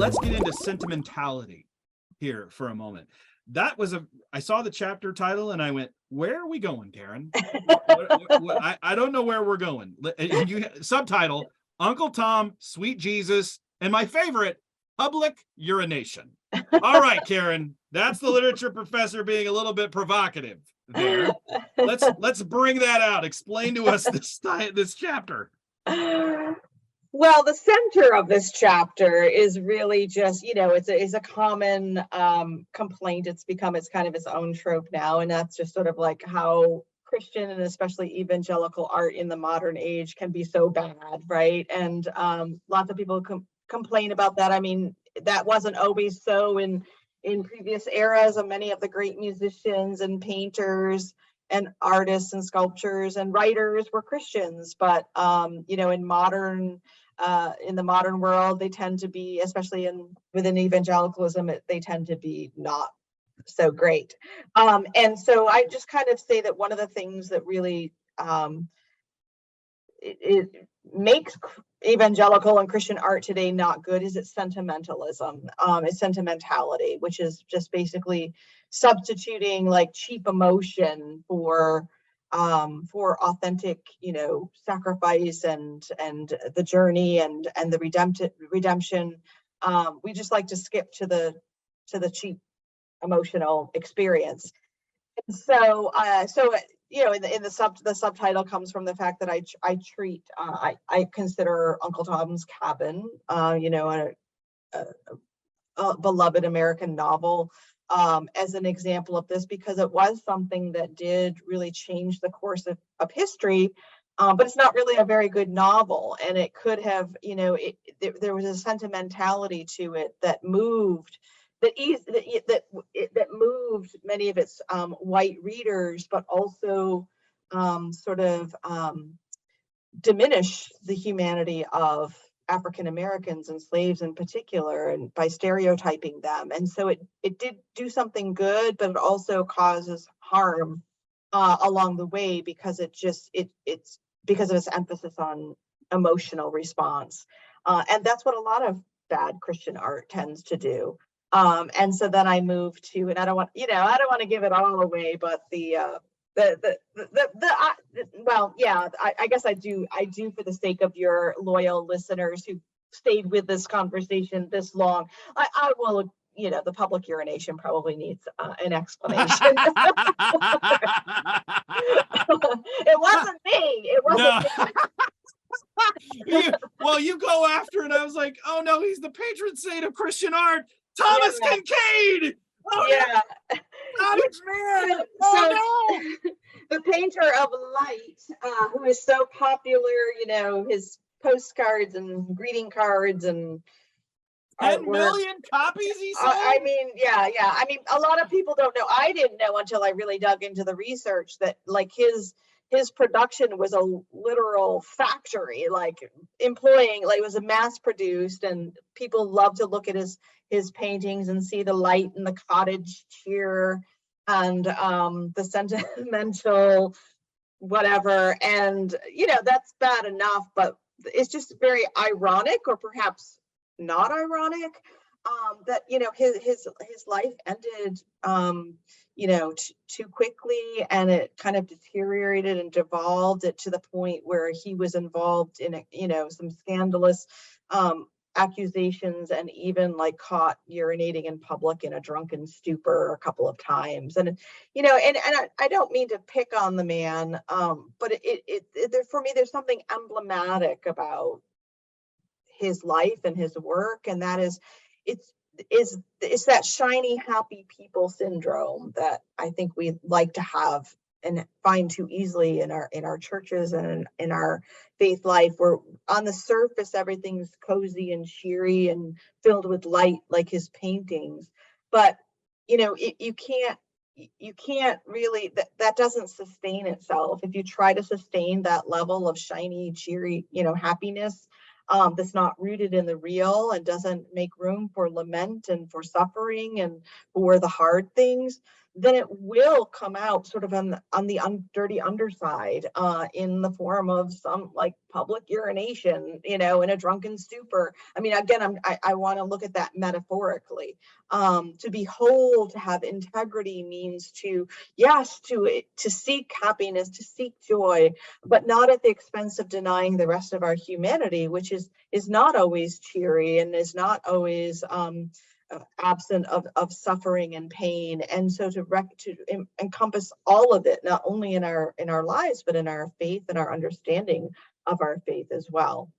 let's get into sentimentality here for a moment. That was I saw the chapter title and I went, where are we going, Karen? I don't know where we're going. And you subtitle, Uncle Tom, Sweet Jesus, and my favorite, public urination. All right, Karen, that's the literature professor being a little bit provocative there. Let's bring that out. Explain to us this chapter. Well, the center of this chapter is really just, it's a common complaint. It's kind of its own trope now, and that's just sort of like how Christian and especially evangelical art in the modern age can be so bad, right? And lots of people complain about that. I mean, that wasn't always so in previous eras. Of many of the great musicians and painters and artists and sculptors and writers were Christians, but in the modern world, they tend to be, especially within evangelicalism, they tend to be not so great. And so I just kind of say that one of the things that really it makes evangelical and Christian art today not good is its sentimentalism. It's sentimentality, which is just basically substituting like cheap emotion for authentic, sacrifice and the journey and the redemption. We just like to skip to the cheap emotional experience. And so in the subtitle comes from the fact that I consider Uncle Tom's Cabin, a beloved American novel, as an example of this, because it was something that did really change the course of history, but it's not really a very good novel. And it could have, there was a sentimentality to it that moved, that moved many of its white readers, but also diminish the humanity of African Americans and slaves in particular, and by stereotyping them. And so it did do something good, but it also causes harm along the way, because it's because of its emphasis on emotional response. And that's what a lot of bad Christian art tends to do. And so then I moved to, and I don't want to give it all away, but I guess I do for the sake of your loyal listeners who stayed with this conversation this long. I will, the public urination probably needs an explanation. It wasn't me. It wasn't me. You go after it. I was like, oh no, he's the patron saint of Christian art, Thomas Kincaid. Oh yeah. Cottage man. The painter of light, who is so popular, his postcards and greeting cards and 10 million copies he sold? I mean, a lot of people don't know. I didn't know until I really dug into the research that like his production was a literal factory, like employing, like it was a mass produced, and people love to look at his paintings and see the light and the cottage cheer and the sentimental whatever. And, that's bad enough, but it's just very ironic, or perhaps not ironic, that, his life ended, too quickly, and it kind of deteriorated and devolved it to the point where he was involved in, some scandalous accusations, and even like caught urinating in public in a drunken stupor a couple of times. And I don't mean to pick on the man, but for me there's something emblematic about his life and his work, and that is it's that shiny happy people syndrome that I think we like to have and find too easily in our churches and in our faith life, where on the surface everything's cozy and cheery and filled with light, like his paintings, but you can't really, that doesn't sustain itself. If you try to sustain that level of shiny, cheery, happiness, that's not rooted in the real and doesn't make room for lament and for suffering and for the hard things, then it will come out sort of on the dirty underside, in the form of some like public urination, in a drunken stupor. I mean, again, I want to look at that metaphorically. To be whole, to have integrity means to, yes, to seek happiness, to seek joy, but not at the expense of denying the rest of our humanity, which is not always cheery and is not always absent of suffering and pain. And so to encompass all of it, not only in our lives, but in our faith and our understanding of our faith as well.